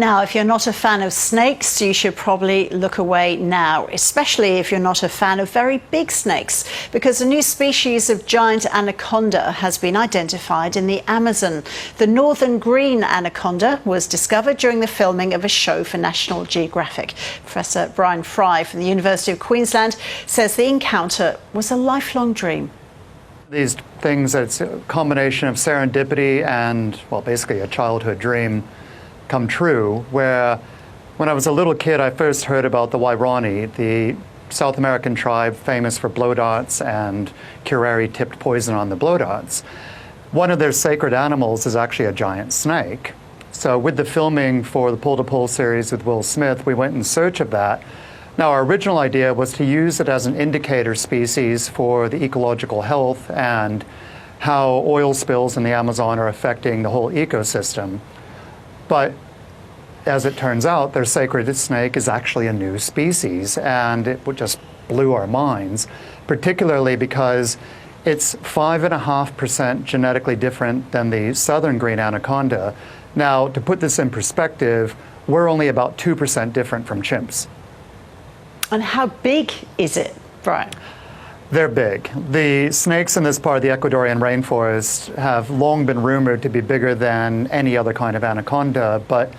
Now, if you're not a fan of snakes, you should probably look away now, especially if you're not a fan of very big snakes, because a new species of giant anaconda has been identified in the Amazon. The northern green anaconda was discovered during the filming of a show for National Geographic. Professor Brian Fry from the University of Queensland says the encounter was a lifelong dream. These things, it's a combination of serendipity and, well, basically a childhood dream come true, where when I was a little kid, I first heard about the Wairani, the South American tribe famous for blow darts and curare-tipped poison on the blow darts. One of their sacred animals is actually a giant snake. So with the filming for the Pull to Pull series with Will Smith, we went in search of that. Now, our original idea was to use it as an indicator species for the ecological health and how oil spills in the Amazon are affecting the whole ecosystem. But as it turns out, their sacred snake is actually a new species, and it just blew our minds, particularly because it's 5.5% genetically different than the southern green anaconda. Now, to put this in perspective, we're only about 2% different from chimps. And how big is it, Brian? They're big. The snakes in this part of the Ecuadorian rainforest have long been rumored to be bigger than any other kind of anaconda, but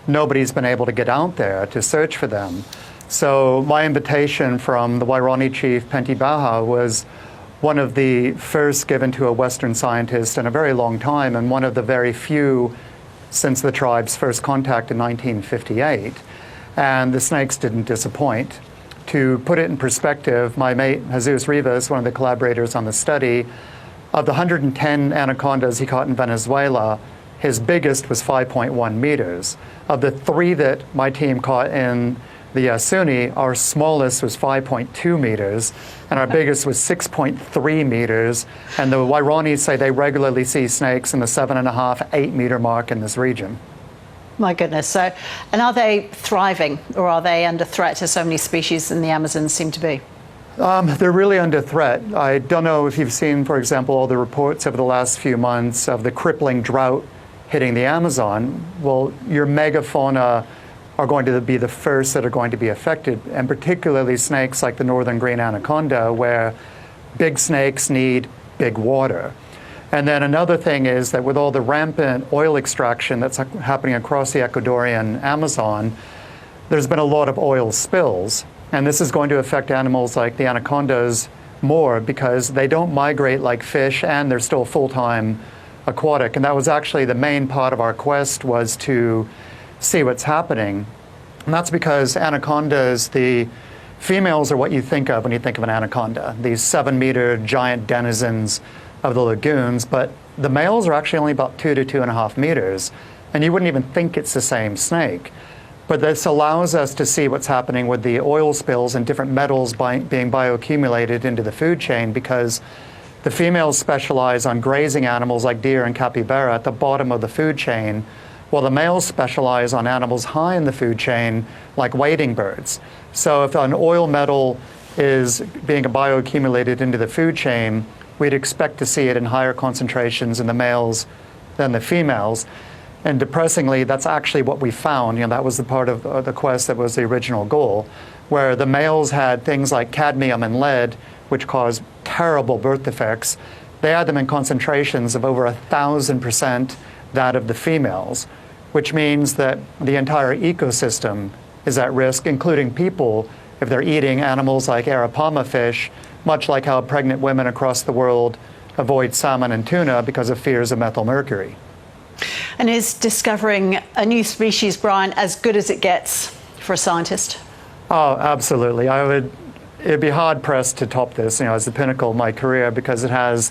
nobody's been able to get out there to search for them. So my invitation from the Wairani chief, Pentti Baha, was one of the first given to a Western scientist in a very long time, and one of the very few since the tribe's first contact in 1958. And the snakes didn't disappoint. To put it in perspective, my mate Jesus Rivas, one of the collaborators on the study, of the 110 anacondas he caught in Venezuela, his biggest was 5.1 meters. Of the 3 that my team caught in the Yasuni, our smallest was 5.2 meters, and our biggest was 6.3 meters. And the Wairani say they regularly see snakes in the 7.5, 8 meter mark in this region. My goodness. So, and are they thriving, or are they under threat, as so many species in the Amazon seem to be? They're really under threat. I don't know if you've seen, for example, all the reports over the last few months of the crippling drought hitting the Amazon. Well, your megafauna are going to be the first that are going to be affected, and particularly snakes like the northern green anaconda, where big snakes need big water. And then another thing is that with all the rampant oil extraction that's happening across the Ecuadorian Amazon, there's been a lot of oil spills. And this is going to affect animals like the anacondas more because they don't migrate like fish, and they're still full-time aquatic. And that was actually the main part of our quest, was to see what's happening. And that's because anacondas, the females are what you think of when you think of an anaconda, these 7-meter giant denizens of the lagoons, but the males are actually only about 2 to 2.5 meters, and you wouldn't even think it's the same snake. But this allows us to see what's happening with the oil spills and different metals being bioaccumulated into the food chain, because the females specialize on grazing animals like deer and capybara at the bottom of the food chain, while the males specialize on animals high in the food chain like wading birds. So if an oil metal is being bioaccumulated into the food chain, we'd expect to see it in higher concentrations in the males than the females. And depressingly, that's actually what we found. You know, that was the part of the quest that was the original goal, where the males had things like cadmium and lead, which cause terrible birth defects. They had them in concentrations of over 1,000% that of the females, which means that the entire ecosystem is at risk, including people, if they're eating animals like arapama fish, much like how pregnant women across the world avoid salmon and tuna because of fears of methylmercury. And is discovering a new species, Brian, as good as it gets for a scientist? Oh, absolutely. It'd be hard-pressed to top this, as the pinnacle of my career, because it has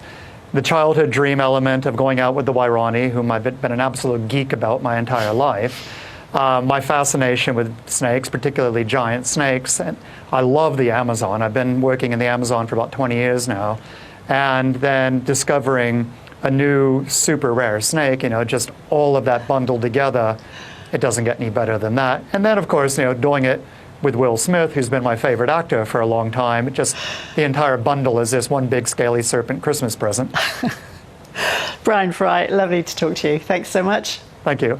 the childhood dream element of going out with the Wairani, whom I've been an absolute geek about my entire life. My fascination with snakes, particularly giant snakes, and I love the Amazon. I've been working in the Amazon for about 20 years now, and then discovering a new super rare snake, just all of that bundled together, it doesn't get any better than that. And then, of course, doing it with Will Smith, who's been my favorite actor for a long time, just the entire bundle is this one big scaly serpent Christmas present. Brian Fry, lovely to talk to you. Thanks so much. Thank you.